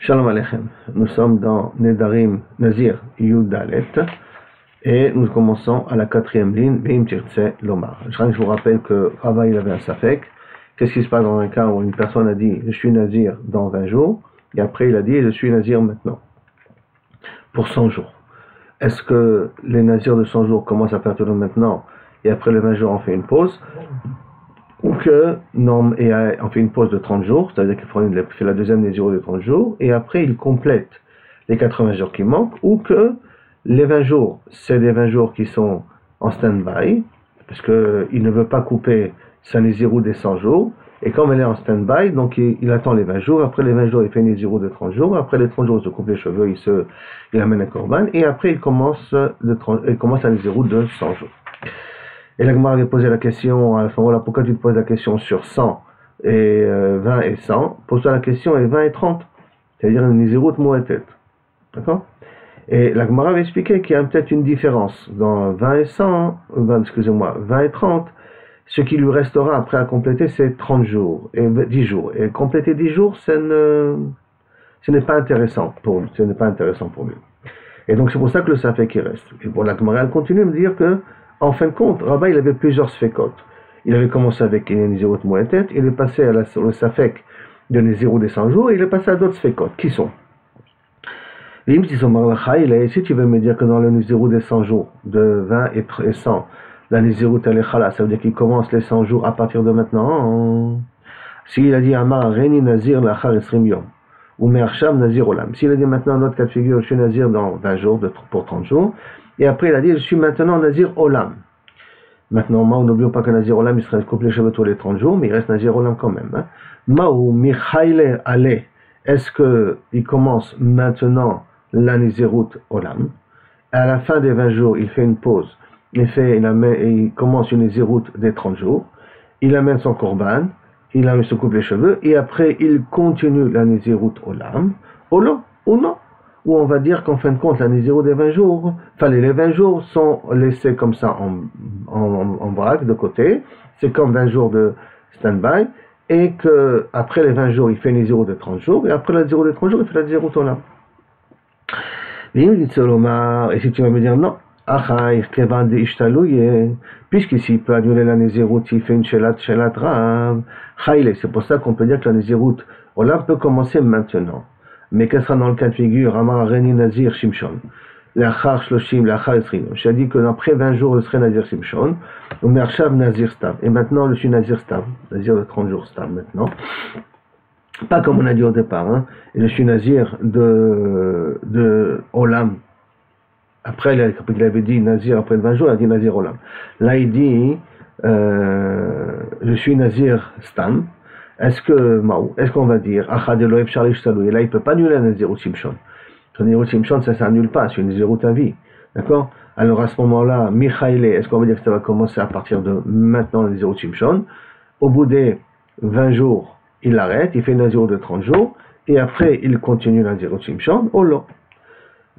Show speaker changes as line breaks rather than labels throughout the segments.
Shalom Aleichem, nous sommes dans Nedarim Nazir Yudalet et nous commençons à la quatrième ligne, Vim Tirtse Lomar. Je vous rappelle que Rava il avait un safek. Qu'est-ce qui se passe dans un cas où une personne a dit je suis Nazir dans 20 jours et après il a dit je suis Nazir maintenant pour 100 jours. Est-ce que les Nazirs de 100 jours commencent à partir de maintenant et après les 20 jours on fait une pause? Ou que, non, et on fait une pause de 30 jours, c'est-à-dire qu'il fait la deuxième Nézirut de 30 jours, et après il complète les 80 jours qui manquent, ou que les 20 jours, c'est des 20 jours qui sont en stand-by, parce qu'il ne veut pas couper sa Nézirut des 100 jours, et comme elle est en stand-by, donc il attend les 20 jours, après les 20 jours il fait une Nézirut de 30 jours, après les 30 jours il se coupe les cheveux, il amène un korban, et après il commence la Nézirut de 100 jours. Et la Gemara avait posé la question, à ce moment-là, pourquoi tu te poses la question sur 100 et 20 et 100? Pose-toi la question et 20 et 30, c'est-à-dire une Nézirut Moetet. D'accord? Et la Gemara avait expliqué qu'il y a peut-être une différence dans 20 et 100, 20 et 30, ce qui lui restera après à compléter, c'est 30 jours et 10 jours. Et compléter 10 jours, ce n'est pas intéressant pour lui. Et donc c'est pour ça que le Safek il reste. Et bon, la Gemara elle continue de me dire que en fin de compte, Rava, il avait plusieurs sfekot. Il avait commencé avec les Nézirut Moetet, il est passé au Safek de Nézirut des 100 jours, et il est passé à d'autres sfekot. Qui sont? Si tu veux me dire que dans le Nézirut des 100 jours, de 20 et 100, la Nézirut elle est chala, ça veut dire qu'il commence les 100 jours à partir de maintenant. S'il a dit Amar Reni Nazir Lachar Esrim Yom, ou Me'arsham Nazir Olam. S'il a dit maintenant un autre cas de figure, je suis Nazir dans 20 jours, pour 30 jours, et après il a dit je suis maintenant Nazir Olam. Maintenant, on n'oublie pas que Nazir Olam il serait coupe les cheveux tous les 30 jours, mais il reste Nazir Olam quand même. Maou Michaile Ale, est-ce qu'il commence maintenant la Nazirut Olam? À la fin des 20 jours, il fait une pause, il commence une Nazirut des 30 jours, il amène son korban, il se coupe les cheveux, et après il continue la Nazirut Olam, ou non? Où on va dire qu'en fin de compte, la Nézirut des 20 jours, les 20 jours sont laissés comme ça en vrac de côté, c'est comme 20 jours de stand-by, et qu'après les 20 jours, il fait une Nézirut de 30 jours, et après la Nézirut de 30 jours, il fait la Nézirut Olam. Et si tu vas me dire non, puisqu'ici il peut annuler la Nézirut, il fait une Shelat Rav, c'est pour ça qu'on peut dire que la Nézirut Olam peut commencer maintenant. Mais qu'est-ce sera dans le cas de figure Amar Reni Nazir Shimshon, L'achar Shloshim, L'achar Esrim. Je t'ai dit qu'après 20 jours, je serai Nazir Shimshon, ou Mershav Nazir Stav. Et maintenant, je suis Nazir Stav, Nazir de 30 jours Stav maintenant. Pas comme on a dit au départ, hein. Et je suis Nazir de Olam. Après, il avait dit Nazir après 20 jours, il a dit Nazir Olam. Là, il dit je suis Nazir Stam. Est-ce qu'on va dire et là il ne peut pas annuler la Nézirut Shimshon. La Nézirut Shimshon ça s'annule pas, c'est une Nézirut à vie. D'accord? Alors à ce moment-là, Michaïle, est-ce qu'on va dire que ça va commencer à partir de maintenant la Nézirut Shimshon? Au bout des 20 jours, il arrête, il fait une Nézirut de 30 jours, et après il continue la Nézirut Shimshon, non.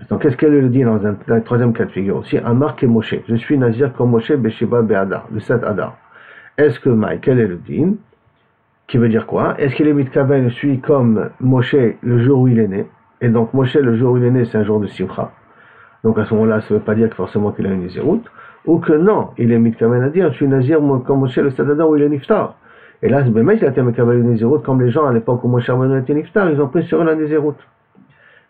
Maintenant, qu'est-ce qu'elle dit dans un troisième cas de figure aussi? Amar ke Moshe, je suis Nazir comme Moshe Beshiba Be'adar, le 7 Adar. Est-ce que quel est le din? Qui veut dire quoi? Est-ce qu'il est mitkaven, je suis comme Moshe le jour où il est né? Et donc Moshe le jour où il est né, c'est un jour de Simcha. Donc à ce moment-là, ça ne veut pas dire que forcément qu'il a une Nézirut. Ou que non, il est mitkaven à dire, je suis Nazir comme Moshe le Sadadar où il est Niftar. Et là, il a été mitkaven une Nézirut, comme les gens à l'époque où Moshe Rabbeinu était Niftar, ils ont pris sur eux la Nézirut.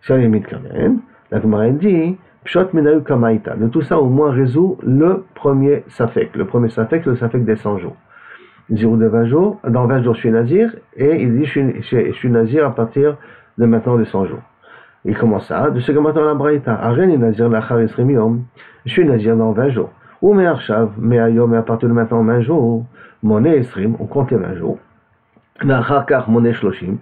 Ça il est mitkaven. La Gemara dit, Pshot Menahu Kamaïta. De tout ça, au moins résout le premier Safek. Le premier Safek, le Safek des 100 jours. Nézirut de 20 jours, dans 20 jours je suis Nazir, et il dit je suis Nazir à partir de maintenant de 100 jours. Il commence ça, de ce que maintenant la Braïta, Areni Nazir Lachar Esrim Yom, je suis Nazir dans 20 jours. Ou Me'arshav, Me'ayom, et à partir de maintenant 20 jours, Moné Esrim, on compte les 20 jours. Me'acharkar Moné Shloshim,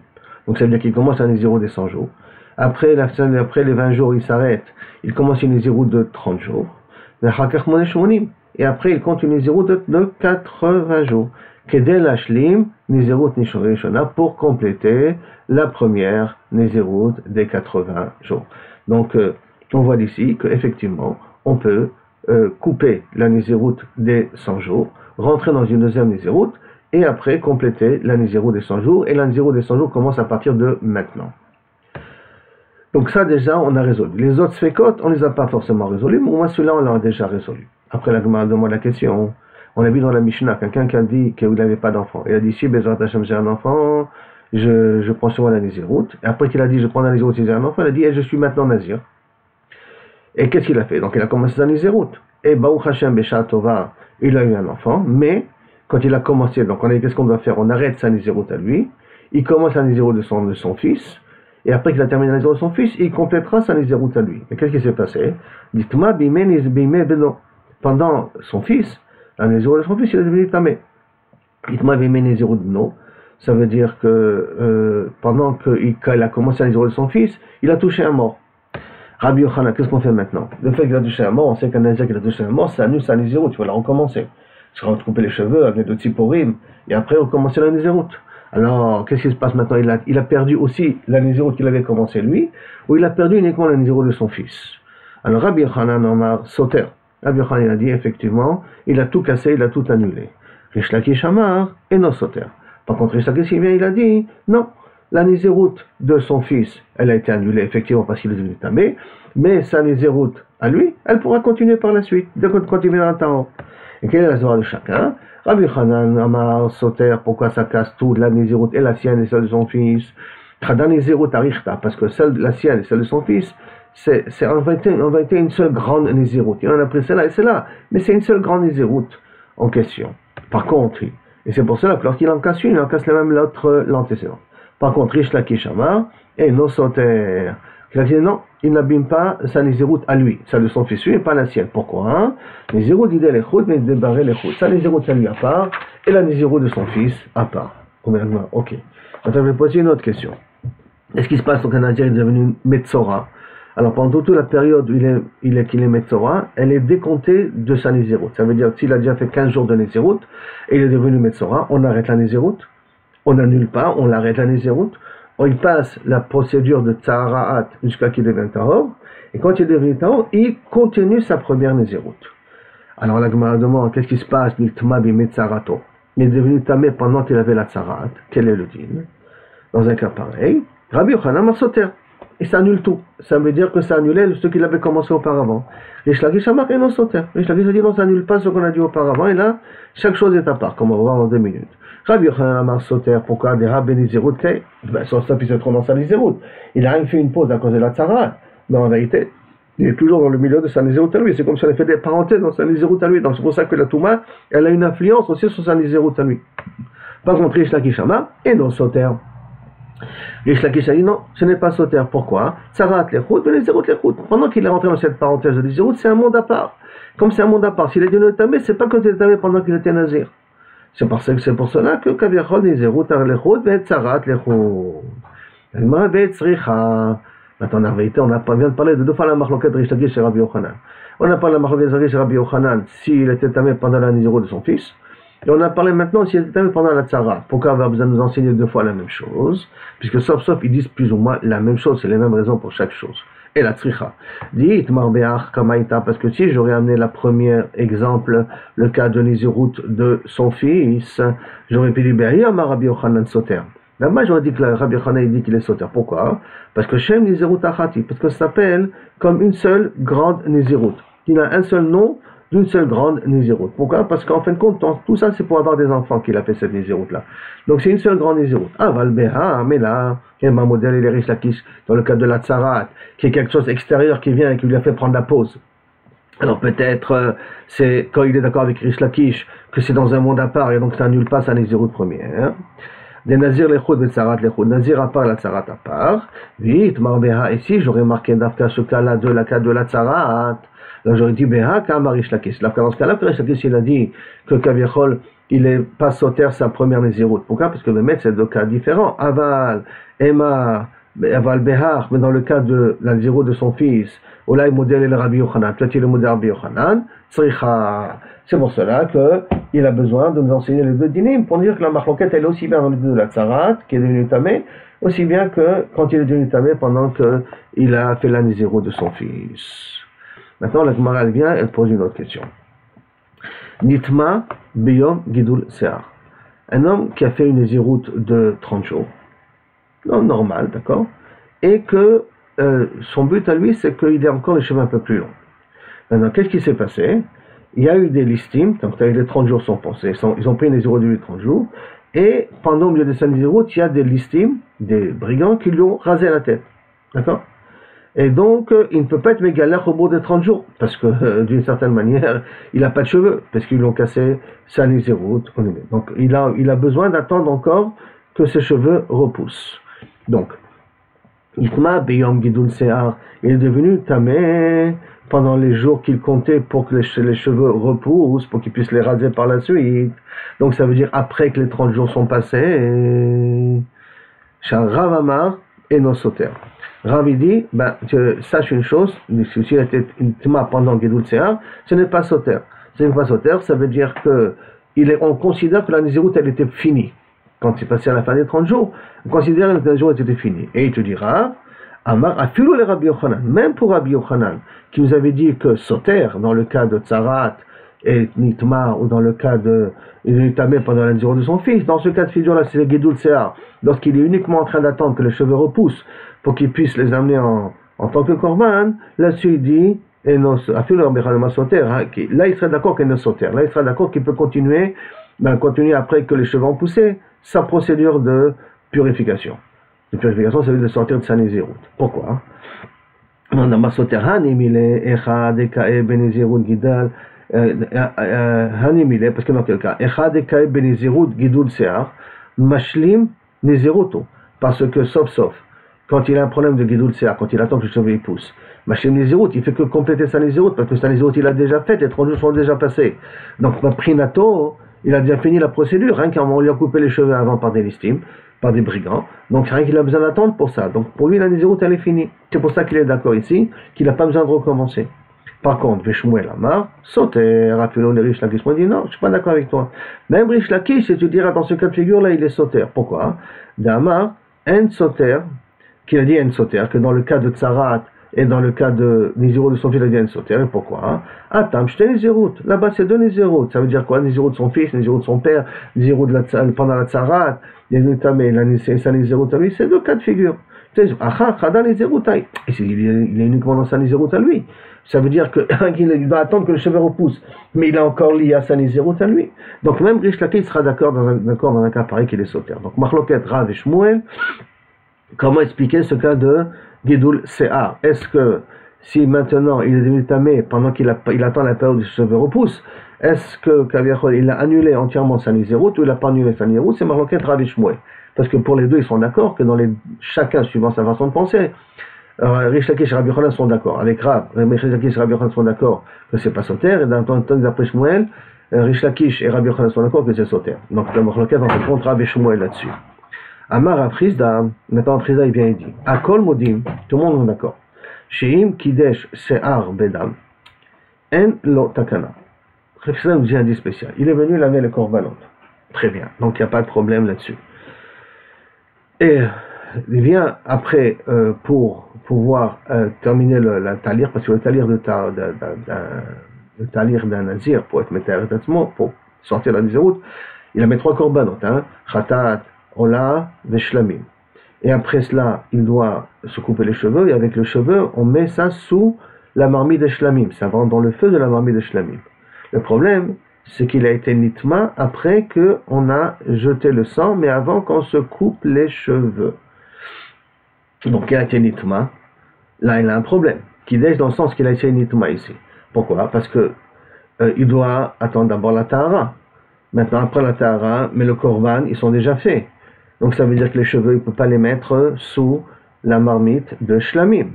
donc ça veut dire qu'il commence un Nézirut des 100 jours. Après les 20 jours, il s'arrête, il commence une Nézirut de 30 jours. Me'acharkar Moné Shmonim, et après il compte une Nézirut de 80 jours. Kedel Ashlim, Nézirut Nishona, pour compléter la première Nézirut des 80 jours. Donc, on voit d'ici qu'effectivement, on peut couper la Nézirut des 100 jours, rentrer dans une deuxième Nézirut, et après compléter la Nézirut des 100 jours, et la Nézirut des 100 jours commence à partir de maintenant. Donc ça déjà, on a résolu. Les autres sfekot, on les a pas forcément résolus, mais au moins celui-là, on l'a déjà résolu. Après, la Gemara demande la question. On a vu dans la Mishnah, quelqu'un qui a dit qu'il n'avait pas d'enfant. Il a dit, si Bezrat Hashem j'ai un enfant, je prends sur moi la Nézirut. Et après qu'il a dit, je prends la Nézirut si j'ai un enfant, il a dit, je suis maintenant Nazir. Et qu'est-ce qu'il a fait? Donc il a commencé sa Nézirut. Et Baruch Hashem Besha Tova, il a eu un enfant, mais quand il a commencé, donc on a dit, qu'est-ce qu'on doit faire? On arrête sa Nézirut à lui, il commence la Nézirut de son fils, et après qu'il a terminé la Nézirut de son fils, il complétera sa Nézirut à lui. Et qu'est-ce qui s'est passé? Dites-moi, Bime Beno. Pendant son fils, la Nézirut de son fils, il est devenu tamé. Dites-moi, Bime Nézirut Beno. Ça veut dire que pendant qu'il a commencé la Nézirut de son fils, il a touché un mort. Rabbi Yochanan, qu'est-ce qu'on fait maintenant? Le fait qu'il a touché un mort, on sait qu'un Nazir qui a touché un mort, ça annule sa Nézirut, il faut la recommencer. Il va couper les cheveux avec de tziporim, et après recommencer la Nézirut. Alors, qu'est-ce qui se passe maintenant? Il a perdu aussi la Nézirut qu'il avait commencé lui, ou il a perdu uniquement la Nézirut de son fils. Alors Rabbi Yochanan Omar Soter. Rabbi Yochanan il a dit effectivement, il a tout cassé, il a tout annulé. Rish Lakish Amar et non Soter. Par contre, Rish Lakish il a dit non, la Nézirut de son fils, elle a été annulée effectivement parce qu'il est devenu tamé, mais sa Nézirut à lui, elle pourra continuer par la suite, de continuer dans le temps. Et quelle est la histoire de chacun? Rabbi Yochanan Amar Soter, pourquoi ça casse tout? La Nézirut et la sienne et celle de son fils. Chada Nézirut Arichta, parce que celle de la sienne et celle de son fils, c'est en vérité une seule grande Nézirut. Il en a pris celle-là et celle-là, mais c'est une seule grande Nézirut en question. Par contre, et c'est pour cela que lorsqu'il en casse une, il en casse même l'antécédent. Par contre, Rish Lakish Amar et no Soter. Il a dit non, il n'abîme pas sa Nézirut à lui, celle de son fils, lui et pas la sienne. Pourquoi? Nézirut d'idée les chouts, mais débarrer les chouts. Sa Nézirut à lui à part, et la Nézirut de son fils à part. Ok. Maintenant, je vais poser une autre question. Qu'est-ce qui se passe quand un Nazir est devenu Metzora? Alors, pendant toute la période où qu'il est Metzora, elle est décomptée de sa Nézirut. Ça veut dire que s'il a déjà fait 15 jours de Nézirut, et il est devenu Metzora, on arrête la Nézirut, on n'annule pas, on l'arrête la Nézirut, il passe la procédure de Tsaharaat jusqu'à qu'il devienne Tahor, et quand il devient Tahor, il continue sa première Nézirut. Alors la Gemara demande, qu'est-ce qui se passe? Il est devenu Tamé pendant qu'il avait la Tsaharaat. Quel est le din? Dans un cas pareil, Rabbi Yochanan Masoter, et ça annule tout. Ça veut dire que ça annulait ce qu'il avait commencé auparavant. Rish Lakish Amar et non Soter. Rish Lakish a dit non, ça annule pas ce qu'on a dit auparavant, et là, chaque chose est à part, comme on va voir dans 2 minutes. Rabbi Yochanan Amar Soter, pourquoi des Rabbi Nézirut Kei? Son stuff, il se trouve dans sa Nézirut. Il a rien fait une pause à cause de la Tsaharaat, mais en vérité, il est toujours dans le milieu de sa Nézirut à lui. C'est comme si on avait fait des parenthèses dans sa Nézirut à lui. Donc c'est pour ça que la Touma, elle a une influence aussi sur sa Nézirut à lui. Par contre, Rish Lakish Amar et non Soter. Rish Lakish a dit non, ce n'est pas Soter. Pourquoi? Tsaharaat les chouts, mais les Nézirut les chouts. Pendant qu'il est rentré dans cette parenthèse de Nézirut, c'est un monde à part. Comme c'est un monde à part, s'il est devenu tamé, c'est pas comme s'il était tamé pendant qu'il était Nazir. C'est pour cela que Kaviachol Nézirut les chouts, et Tsaharaat les chouts. Maintenant, en vérité, on vient de parler de 2 fois la marloquette de Rish Lakish et Rabbi Yochanan. On a parlé de la marloquette de Rish Lakish et Rabbi Yochanan s'il était tamé pendant la Nézirut de son fils. Et on a parlé maintenant s'il était tamé pendant la Tsaharaat. Pourquoi avoir besoin de nous enseigner 2 fois la même chose? Puisque sauf ils disent plus ou moins la même chose, c'est les mêmes raisons pour chaque chose. Et la tzricha. Dites Marbeach Kamaïta, parce que si j'aurais amené la première exemple, le cas de Nézirut de son fils, j'aurais pu dire Be'ayam Rabbi Yochanan Soter. Là-bas, j'aurais dit que Rabbi Yochanan dit qu'il est Soter. Pourquoi? Parce que Shem Nézirut Achati, parce que ça s'appelle comme une seule grande Nézirut. Il a un seul nom d'une seule grande Nézirut. Pourquoi? Parce qu'en fin de compte, tout ça, c'est pour avoir des enfants qu'il a fait cette Nézirut-là. Donc c'est une seule grande Nézirut. Ah, Valbeha, mais là, il y a un modèle et les Rish Lakish, dans le cas de la Tsaharaat, qui est quelque chose extérieur qui vient et qui lui a fait prendre la pause. Alors peut-être, c'est quand il est d'accord avec Rish Lakish, que c'est dans un monde à part, et donc ça annule pas sa Nézirut première. Des Nazir les chouds, des Tsaharaat les chouds. Nazir à part, la Tsaharaat à part. Vite, Marbeha, ici, j'aurais marqué d'Afka ce cas-là de la cas de la Tsaharaat. Là, j'aurais dit, Beha, Kama Rish Lakish. Là, dans ce cas-là, Rish Lakish, il a dit que Kaviachol, il est pas Soter sa première Nézirut. Pourquoi? Parce que le maître, c'est 2 cas différents. Aval, Emma, Aval Behar, mais dans le cas de la Nézirut de son fils, Ola il modèle le Rabbi Yochanan. Peut-être il est modèle Rabbi Yochanan. Tzricha. C'est pour cela qu'il a besoin de nous enseigner les 2 dinim pour dire que la marloquette, elle est aussi bien dans le de la Tsaharaat, qui est devenue tamé, aussi bien que quand il est devenu tamé pendant qu'il a fait la Nézirut de son fils. Maintenant, la Gemara, elle vient, elle pose une autre question. Nitma Biyom Gidul Sear. Un homme qui a fait une Nézirut de 30 jours, non, normal, d'accord, et que son but à lui, c'est qu'il ait encore les cheveux un peu plus longs. Maintenant, qu'est-ce qui s'est passé? Il y a eu des listings, donc les 30 jours sont passés, ils ont pris les 0 de 30 jours, et pendant au milieu des 5 jours, il y a des listings, des brigands qui lui ont rasé la tête. D'accord? Et donc, il ne peut pas être mégalère au bout des 30 jours, parce que d'une certaine manière, il n'a pas de cheveux, parce qu'ils l'ont cassé, ça les zéro. Donc, il a besoin d'attendre encore que ses cheveux repoussent. Donc, Itma Beyom Gidul Sear, il est devenu tamé pendant les jours qu'il comptait pour que les cheveux repoussent, pour qu'il puisse les raser par la suite. Donc, ça veut dire après que les 30 jours sont passés, Shal Rav Amar et Nosoter. Rav dit, sache une chose, si il était Itma pendant Gidul Sear, ce n'est pas Soter. Ce n'est pas Soter, ça veut dire que on considère que la Nézirut, elle était finie. Quand c'est passé à la fin des 30 jours, on considère que la Nézirut était finie. Et il te dira, Amar, Afilo le Rabbi Yochanan, même pour Rabbi Yochanan, qui nous avait dit que Soter, dans le cas de Tzarat et Nitma, ou dans le cas de Tamé pendant la Nézirut de son fils, dans ce cas de figure-là, c'est le Gidul Sear, lorsqu'il est uniquement en train d'attendre que les cheveux repoussent, pour qu'il puisse les amener en tant que korban, là-dessus il dit, là il serait d'accord qu'il ne sauter. Là il serait d'accord qu'il peut continuer après que les cheveux ont poussé, sa procédure de purification. De purification, ça veut dire de sortir de sa nézirut. Pourquoi? Parce que dans quel cas? Parce que sauf, quand il a un problème de Gidul Sear, quand il attend que les cheveux poussent, Machim Nézirut, il fait que compléter sa Nézirut, parce que sa Nézirut, il a déjà fait, les 30 jours sont déjà passés. Donc, Prinato, il a déjà fini la procédure, rien qu'on lui a coupé les cheveux avant par des listings, par des brigands. Donc, c'est rien qu'il a besoin d'attendre pour ça. Donc, pour lui, la Nézirut, elle est finie. C'est pour ça qu'il est d'accord ici, qu'il n'a pas besoin de recommencer. Par contre, Veshmuel Amar, Soter, Raphaël et Rish Lakish, moi dit non, je ne suis pas d'accord avec toi. Même Rish Lakish, si tu diras dans ce cas de figure-là, il est Soter. Pourquoi? D'Amar, En Soter, qu'il a dit En Soter, que dans le cas de Tzarat et dans le cas de Nézirut de son fils, il a dit En Soter. Et pourquoi? Atam, je t'ai Nézirut. Là-bas, c'est deux Nézirut. Ça veut dire quoi? Nézirut de son fils, Nézirut de son père, Nézirut pendant la Tzarat, Nézirut sa Nézirut à lui, c'est deux cas de figure. Il est uniquement dans sa Nézirut à lui. Ça veut dire qu'il doit attendre que le cheveu repousse, mais il est encore lié à sa Nézirut à lui. Donc même Rish Lakish sera d'accord dans un cas pareil qu'il est Soter. Donc Machloket Rav et Shmuel, comment expliquer ce cas de Gidul Sear? Est-ce que si maintenant il est devenu tamé pendant qu'il attend la période où les cheveux repoussent, est-ce que il a annulé entièrement sa Nézirut ou il n'a pas annulé sa Nézirut? C'est Machloket Rav et Shmuel. Parce que pour les deux, ils sont d'accord que chacun suivant sa façon de penser. Rish Lakish et Rabbi Yochanan sont d'accord. Avec Rav, Rish Lakish et Rabbi Yochanan sont d'accord que c'est pas Soter. Et dans le temps d'après Shmuel, Rish Lakish et Rabbi Yochanan sont d'accord que c'est Soter. Donc le Machloket on rencontre Rav et Shmuel là-dessus. Amar Afrizda, maintenant Afrizda il vient et dit Akol Modim, tout le monde est d'accord. Sheim Kidesh Se'ar Bedam, En Lo Takana. Afrizda nous dit un dit spécial. Il est venu laver le korbanot. Très bien, donc il n'y a pas de problème là-dessus. Et il vient après pour pouvoir terminer la talir, parce que le talir d'un nazir, pour être métarétatement, pour sortir la Nézirut, il a mis 3 korbanot, Khatat, Ola, Veshlamim. Et après cela, il doit se couper les cheveux, et avec le cheveu, on met ça sous la marmite des Shlamim, ça va dans le feu de la marmite des Shlamim. Le problème, c'est qu'il a été nitma après qu'on a jeté le sang, mais avant qu'on se coupe les cheveux. Donc il a été nitma, là il a un problème, qui est dans le sens qu'il a été nitma ici. Pourquoi? Parce que il doit attendre d'abord la tahara. Maintenant après la tahara, mais le korban, ils sont déjà faits. Donc ça veut dire que les cheveux, il ne peut pas les mettre sous la marmite de shlamim.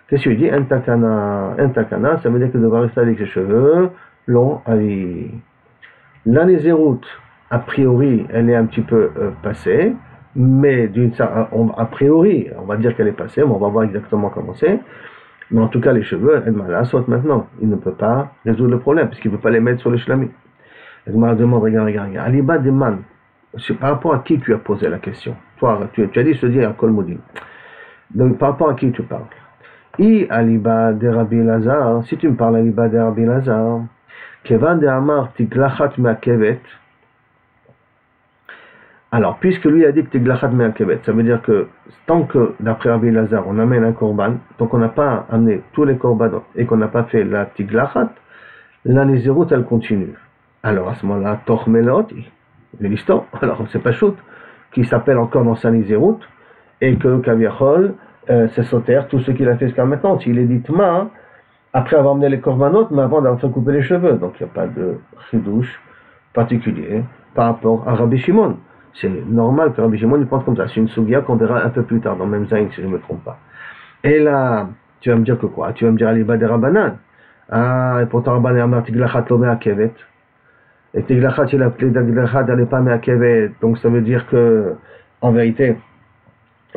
Qu'est-ce qu'il dit? Intakana, ça veut dire qu'il doit rester avec les cheveux longs à vie. La Nézirut, a priori, elle est un petit peu passée, mais a priori, on va dire qu'elle est passée, mais on va voir exactement comment c'est. Mais en tout cas, les cheveux, elle saute maintenant. Il ne peut pas résoudre le problème, puisqu'il ne peut pas les mettre sur le shlamim. Elle demande, regarde. Aliba Deman, par rapport à qui tu as posé la question? Toi, tu as dit, je te dis, à Kol Modim. Donc, par rapport à qui tu parles? Aliba de Rabbi Lazar, si tu me parles Aliba de Rabbi Lazar, Kevan de Amar Tiglachat Meakevet, Alors, puisque lui a dit que Tiglachat Me'akevet, ça veut dire que tant que, d'après Rabbi Lazar, on amène un korban, tant qu'on n'a pas amené tous les korbanot et qu'on n'a pas fait la Tiglachat, la Nézirut, elle continue. Alors, à ce moment-là, Toch Melot, l'histoire, alors c'est pas shoot, qui s'appelle encore dans sa Nézirut, et que Kaviachol, c'est Soter, tout ce qu'il a fait jusqu'à maintenant. S'il est dit Tma, après avoir amené les korbanot, mais avant d'avoir fait couper les cheveux. Donc, il n'y a pas de chidouche particulier par rapport à Rabbi Shimon. C'est normal que Rabbi Shimon il pense comme ça. C'est une sugia qu'on verra un peu plus tard dans le même Zayn, si je ne me trompe pas. Et là, tu vas me dire que quoi? Tu vas me dire Aliba de Rabbanan. Ah, et pourtant Rabbanan Amar Tiglachat lo me'akevet. Et Tiglachat, il a appelé Tiglachat, elle n'est pas me'akevet. Donc ça veut dire que, en vérité,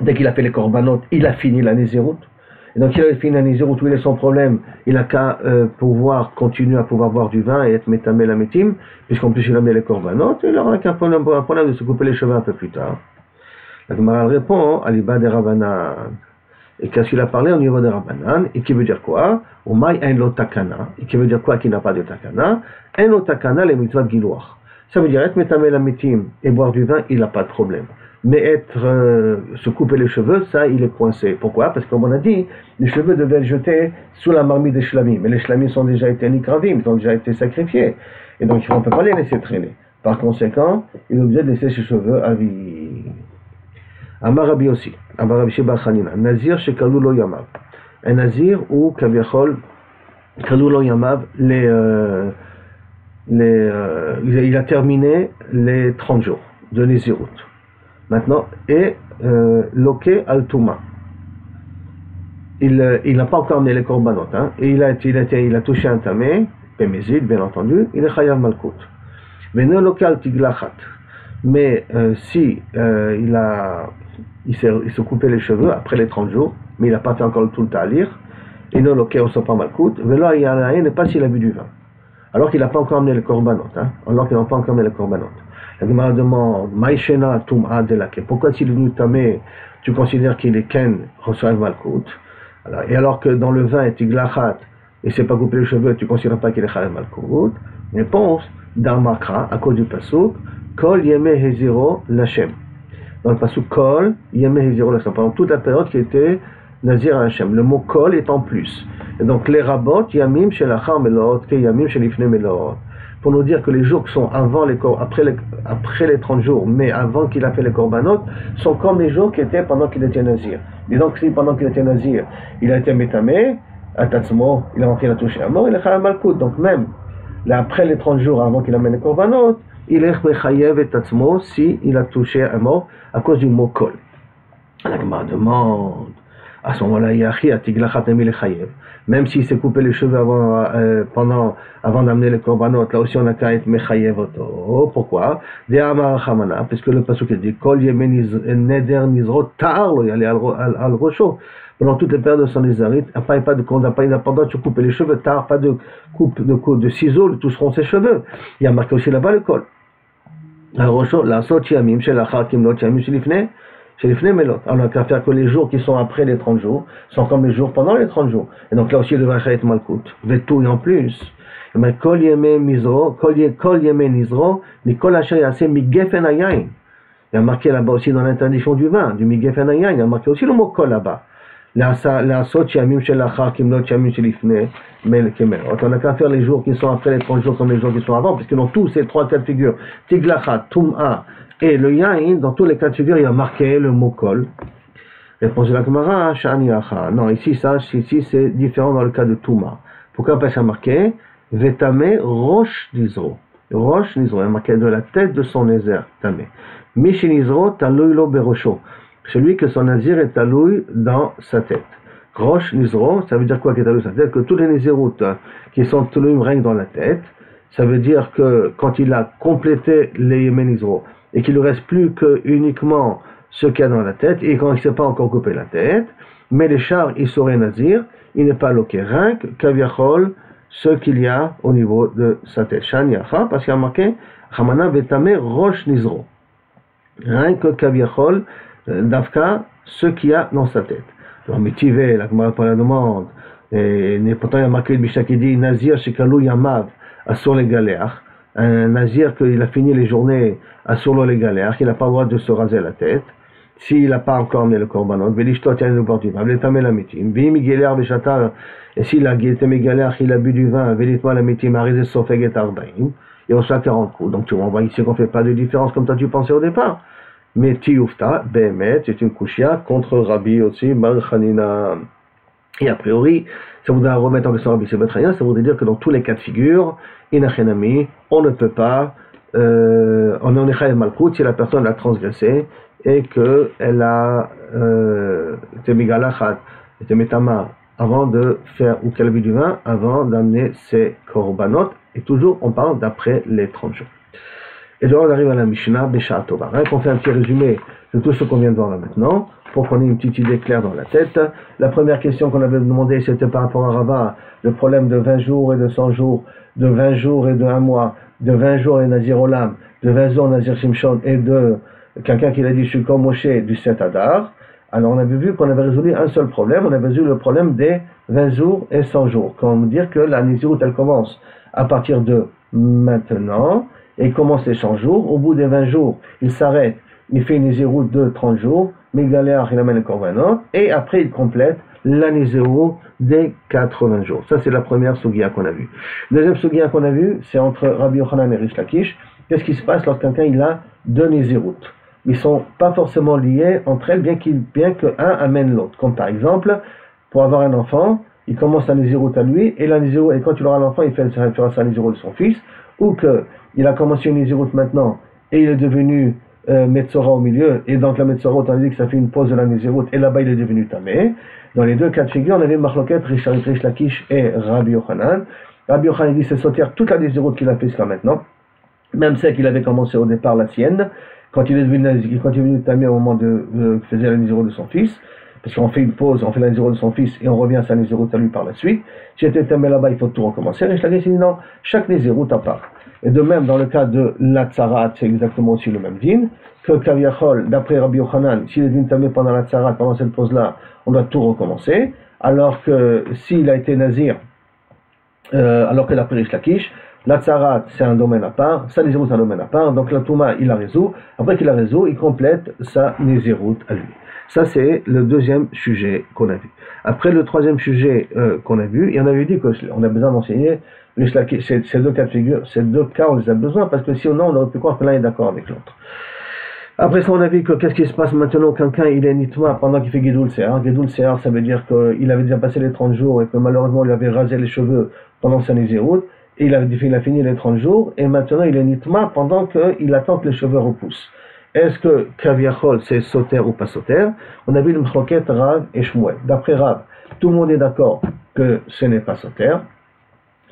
dès qu'il a fait les korbanot, il a fini la Nézirut. Et donc il a fini la Nézirut, où il est son problème, il n'a qu'à pouvoir continuer à pouvoir boire du vin et être métamé la métime, puisqu'en plus il a mis les korbanot, il n'aura qu'un problème de se couper les cheveux un peu plus tard. La Gemara répond à l'Iba de Rabbanan. Et qu'est-ce qu'il a parlé au niveau de Rabbanan, et qui veut dire quoi? Umay en lo takana, et qui veut dire quoi qu'il n'a pas de takana? En lo takana les mitzvot giloach. Ça veut dire être métamé la métime et boire du vin, il n'a pas de problème. Mais se couper les cheveux, ça, il est coincé. Pourquoi? Parce que comme on a dit, les cheveux devaient être jetés sous la marmite des shlamim. Mais les shlamim sont déjà été nikravim, ils ont déjà été sacrifiés. Et donc, on ne peut pas les laisser traîner. Par conséquent, il est obligé de laisser ses cheveux à vie. Amarabi aussi. Amarabi Sheba Chanina. Nazir chez Kalulo Yamav. Un nazir ou Kaviachol, Kalulo Yamav, il a terminé les 30 jours de Nézirut. Maintenant, et loqué al Touma. Il n'a pas encore amené les korbanot, hein, et il a touché un tamé, Pémézid, bien entendu, il est chayav malkout. Mais ne loqué al Tiglachat. Mais si il s'est coupé les cheveux après les 30 jours, mais il n'a pas fait encore tout le ta'alir, et ne loqué au sopa malkout, mais là il y a rien, n'est pas s'il a bu du vin. Alors qu'il n'a pas encore amené les korbanot, hein, alors qu'il n'a pas encore amené les korbanot. La Gemara demande, Maïshena Tum'a Delake. Pourquoi s'il est venu tamé, tu considères qu'il est Ken, reçoit Malkout? Et alors que dans le vin, Tiglachat, et c'est pas coupé les cheveux, tu considères pas qu'il est Chayav Malkout? Réponse, Darmakra, à cause du Pasuk, Kol Yeme Heziro Lachem. Dans le Pasuk, Kol Yeme Heziro Lachem. Pendant toute la période qui était Nazir Lachem. Le mot Kol est en plus. Et donc les rabot, Yamim Shelachar Melot, Ke Yamim Shelifne Melot. Pour nous dire que les jours qui sont après les 30 jours, mais avant qu'il a fait les korbanot, sont comme les jours qui étaient pendant qu'il était nazir. Et donc, si pendant qu'il était nazir, il a été métamé, à Tatzmo, il a rentré la touche à mort, il est chayav malkout. Donc même, là, après les 30 jours avant qu'il amène les korbanot, il est chayav et Tatzmo si il a touché à mort à cause du mot kol. La Gemara demande, à ce moment-là, Yachi a Tiglachat Emil Chayev. Même s'il s'est coupé les cheveux avant d'amener les korbanot, là aussi on a qu'à être Mechayev Oto. Pourquoi? Parce que le pasuk dit Kol Yemen Neder Nizro Tar lo yale al Rocho. Pendant toutes les périodes de son Nézarit, il n'y a pas de compte, il n'a pas le droit de se couper les cheveux, Tar, pas de coupe de ciseaux, tous seront ses cheveux. Il y a marqué aussi là-bas le Kol. Al Rocho, la Sot Yamim, Shelachar Kimlot Yamim Shelifne. Alors, on n'a qu'à faire que les jours qui sont après les 30 jours sont comme les jours pendant les 30 jours. Et donc là aussi, il devrait être malkout. Vetou et en plus. Mais kol yeme mizro, kol yeme nizro, mais kol asher yase mi gefen hayayin. Il y a marqué là-bas aussi dans l'interdiction du vin, du mi gefen hayayin, il y a marqué aussi le mot kol là-bas. La sot yamim shelachar kimlot yamim shelifne mel kemerot. On n'a qu'à faire les jours qui sont après les 30 jours comme les jours qui sont avant, parce que dans tous ces trois cas de figure, tiglachat, tum'a, et le yain, dans tous les cas de figure, il y a marqué le mot kol. Réponse de la Gemara, shani acha. Non, ici c'est différent dans le cas de Touma. Pourquoi pas ça marqué? Vetame roche nizro. Roche nizro, il y a marqué de la tête de son nézer, tamé. Mishi nizro talouy lo berosho. Celui que son nazir est talouy dans sa tête. Roche nizro, ça veut dire quoi qui est talouy dans sa tête? Que tous les néziroutes qui sont talouy règnent dans la tête. Ça veut dire que quand il a complété les yemenizro, et qu'il ne reste plus que uniquement ce qu'il y a dans la tête, et quand il ne s'est pas encore coupé la tête, mais les chars, il serait nazir, il n'est pas loqué, rien que kaviachol, ce qu'il y a au niveau de sa tête. Shaniacha, parce qu'il y a marqué, Hamana vetame roche nizro. Rien que kaviachol, d'Afka, ce qu'il y a dans sa tête. Alors, Mitivé, la Gemara pour la demande, et pourtant il y a marqué le Mishnah qui dit, Nazir shekalou yamav, sur les galéas. un nazir qu'il a fini les journées à solo les galères, qu'il n'a pas le droit de se raser la tête, s'il n'a pas encore amené le korbanot, et s'il a été mégalère, il a bu du vin, il reçoit 40 coups. Donc tu vois ici qu'on ne fait pas de différence comme toi tu pensais au départ. Mais Tioufta, Behemet, c'est une kushia contre Rabbi aussi, Bar Hanina. Et a priori, ça voudrait remettre en question Rabbi Sebetraya, ça voudrait dire que dans tous les cas de figure, Inachenami, on ne peut pas, on en est chayav malkout si la personne a transgressé et qu'elle a été migalachat, été metama avant de faire, ou qu'elle a bu du vin, avant d'amener ses korbanot, et toujours on parle d'après les 30 jours. Et donc on arrive à la Mishnah, Besha Tova. Hein, qu'on fait un petit résumé de tout ce qu'on vient de voir là maintenant, pour qu'on ait une petite idée claire dans la tête. La première question qu'on avait demandé, c'était par rapport à Rava, le problème de 20 jours et de 100 jours, de 20 jours et de 1 mois, de 20 jours et Nazir Olam, de 20 jours Nazir Shimshon, et de quelqu'un qui l'a dit, je suis comme Moshe du 7 Adar. Alors on avait vu qu'on avait résolu un seul problème, on avait résolu le problème des 20 jours et 100 jours. Comme dire que la Nazirut, elle commence à partir de maintenant, et il commence les 100 jours. Au bout des 20 jours, il s'arrête, il fait une Nazirut de 30 jours, Mégaléar, il amène le Korbanot, et après il complète la Nazirut des 80 jours. Ça c'est la première Sugia qu'on a vue. Deuxième Sugia qu'on a vue, c'est entre Rabbi Yochanan et Rish Lakish. Qu'est-ce qui se passe lorsqu'un il a deux Nazirut? Ils ne sont pas forcément liés entre elles, bien qu'un amène l'autre. Comme par exemple, pour avoir un enfant, il commence la Nazirut à lui, et quand il aura l'enfant, il fera sa Nazirut de son fils, ou qu'il a commencé une Nazirut maintenant, et il est devenu Metzora au milieu, et donc la Metzora, on a dit que ça fait une pause de la Nazirut, et là-bas il est devenu Tamé. Dans les deux cas de figure, on avait Machloket, Rish Lakish et Rabbi Yochanan. Rabbi Yochanan dit c'est sauter toute la Nazirut qu'il a fait jusqu'à maintenant, même celle qu'il avait commencé au départ, la sienne, quand il est devenu Tamé au moment de faisait la Nazirut de son fils, parce qu'on fait une pause, on fait la Nazirut de son fils et on revient à sa Nazirut à lui par la suite. Si j'étais Tamé là-bas, il faut tout recommencer. Rish Lakish dit non, chaque Nazirut à part. Et de même, dans le cas de la Tzarat, c'est exactement aussi le même din, que Kaviachol, d'après Rabbi Yochanan, s'il est devenu Tamé pendant la Tzarat, pendant cette pause-là, on doit tout recommencer, alors que s'il a été Nazir, alors que d'après Rish Lakish, la Tzarat, c'est un domaine à part, sa Nézirut, c'est un domaine à part, donc la Touma, il la résout, après qu'il la résout, il complète sa Nézirut à lui. Ça, c'est le deuxième sujet qu'on a vu. Après, le troisième sujet qu'on a vu, et on avait dit qu'on a besoin d'enseigner ces deux cas de figure, ces deux cas, on les a besoin, parce que sinon, on aurait pu croire que l'un est d'accord avec l'autre. Après ça, on a vu que qu'est-ce qui se passe maintenant quand quelqu'un il est nitma pendant qu'il fait Gidul Se'ar. Gidul Se'ar, ça veut dire qu'il avait déjà passé les 30 jours et que malheureusement, il avait rasé les cheveux pendant sa Nézirut. Et il a fini les 30 jours, et maintenant il est nitma pendant qu'il attend que les cheveux repoussent. Est-ce que Kaviachol c'est sauter ou pas sauter? On a vu le Mchloket Rav et Shmuel. D'après Rav, tout le monde est d'accord que ce n'est pas sauter,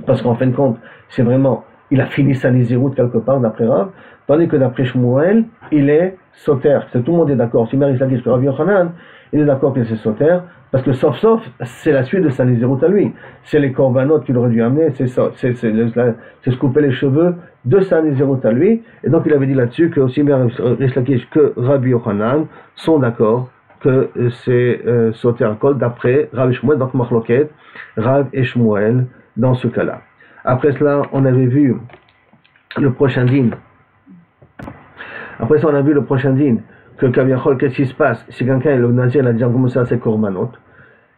parce qu'en fin de compte, c'est vraiment, il a fini sa Nézirut quelque part d'après Rav, tandis que d'après Shmuel, il est sauter. Tout le monde est d'accord. Si Marie Lakish que Rabbi Yochanan, il est d'accord que c'est sauter, parce que sauf, c'est la suite de sa Nézirut à lui. C'est les korbanot qu'il aurait dû amener, c'est se couper les cheveux de sa Nézirut à lui. Et donc il avait dit là-dessus que aussi bien Rish Lakish que Rabbi Yochanan sont d'accord que c'est sauter à kol d'après Rav et Shmuel, donc Machloket, Rav et Shmuel dans ce cas-là. Après cela, on avait vu le prochain din. Après ça, on a vu le prochain din. Que Kaviachol, qu'est-ce qui se passe? Si quelqu'un, le nazir, il a déjà commencé à ses korbanot,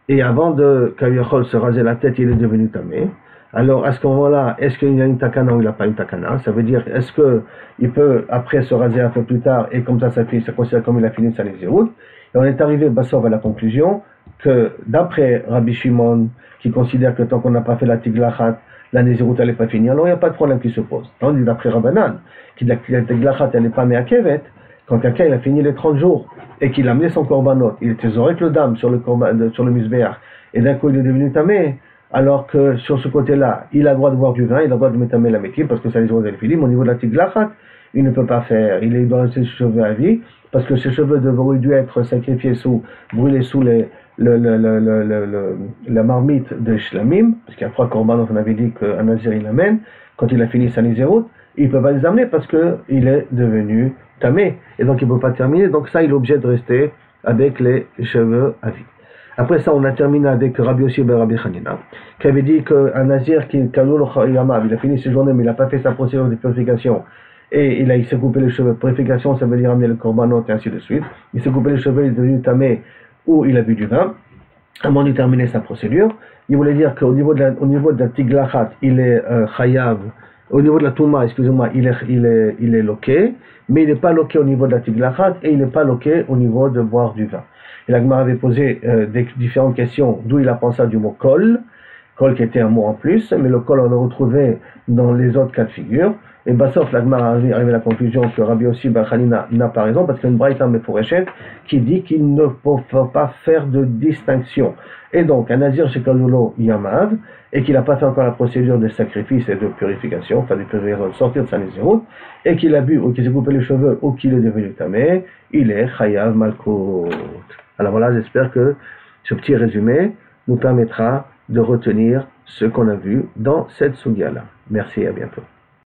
et avant de Kaviachol se raser la tête, il est devenu tamé. Alors, à ce moment-là, est-ce qu'il y a une takana ou il n'a pas une takana? Ça veut dire, est-ce qu'il peut après se raser un peu plus tard, et comme ça considère comme il a fini sa Nézirut? Et on est arrivé, Bassov, à la conclusion que d'après Rabbi Shimon, qui considère que tant qu'on n'a pas fait la tiglachat, la Nézirut elle n'est pas finie, alors il n'y a pas de problème qui se pose. Tandis d'après Rabbanan, qui dit que la tiglachat elle n'est pas mais à kevet, quand quelqu'un il a fini les 30 jours et qu'il a amené son korbanot, il était zorek le dam sur le misbéach, et d'un coup il est devenu tamé, alors que sur ce côté-là, il a le droit de boire du vin, il a le droit de mettre tamé la métier, parce que ça les aurait finis, mais au niveau de la tiglachat, il ne peut pas faire, il doit rester ses cheveux à vie, parce que ses cheveux auraient dû être sacrifiés brûlés sous la marmite de Shlamim, parce qu'il y a 3 korbanot, on avait dit qu'un nazir il amène, quand il a fini sa Nézirut, il ne peut pas les amener parce qu'il est devenu tamé, et donc il ne peut pas terminer, donc ça il est obligé de rester avec les cheveux à vie. Après ça, on a terminé avec Rabbi Yossi ben Rabbi Hanina, qui avait dit qu'un nazir qui il a fini ses journées, mais il n'a pas fait sa procédure de purification, et il s'est coupé les cheveux. Purification, ça veut dire amener le korbanot et ainsi de suite. Il s'est coupé les cheveux, il est devenu tamé, ou il a bu du vin, avant de terminer sa procédure. Il voulait dire qu'au niveau de la tiglachat, il est chayav. Au niveau de la touma, excusez-moi, il est loqué, mais il n'est pas loqué au niveau de la tiglachat et il n'est pas loqué au niveau de boire du vin. Et l'Agmar avait posé des différentes questions, d'où il a pensé du mot kol qui était un mot en plus, mais le kol on le retrouvait dans les autres cas de figure. Et Bassof, l'Agmar arrive à la conclusion que Rabbi Yossi ben Hanina n'a pas raison, parce qu'il y a une braïta meforeshet qui dit qu'il ne faut pas faire de distinction. Et donc, un nazir chez Kalulo Yamav, et qu'il n'a pas fait encore la procédure de sacrifice et de purification, enfin de sortir de sa nésiroute, et qu'il a bu, ou qu'il s'est coupé les cheveux, ou qu'il est devenu tamé, il est chayav malkout. Alors voilà, j'espère que ce petit résumé nous permettra de retenir ce qu'on a vu dans cette sugya-là. Merci et à bientôt.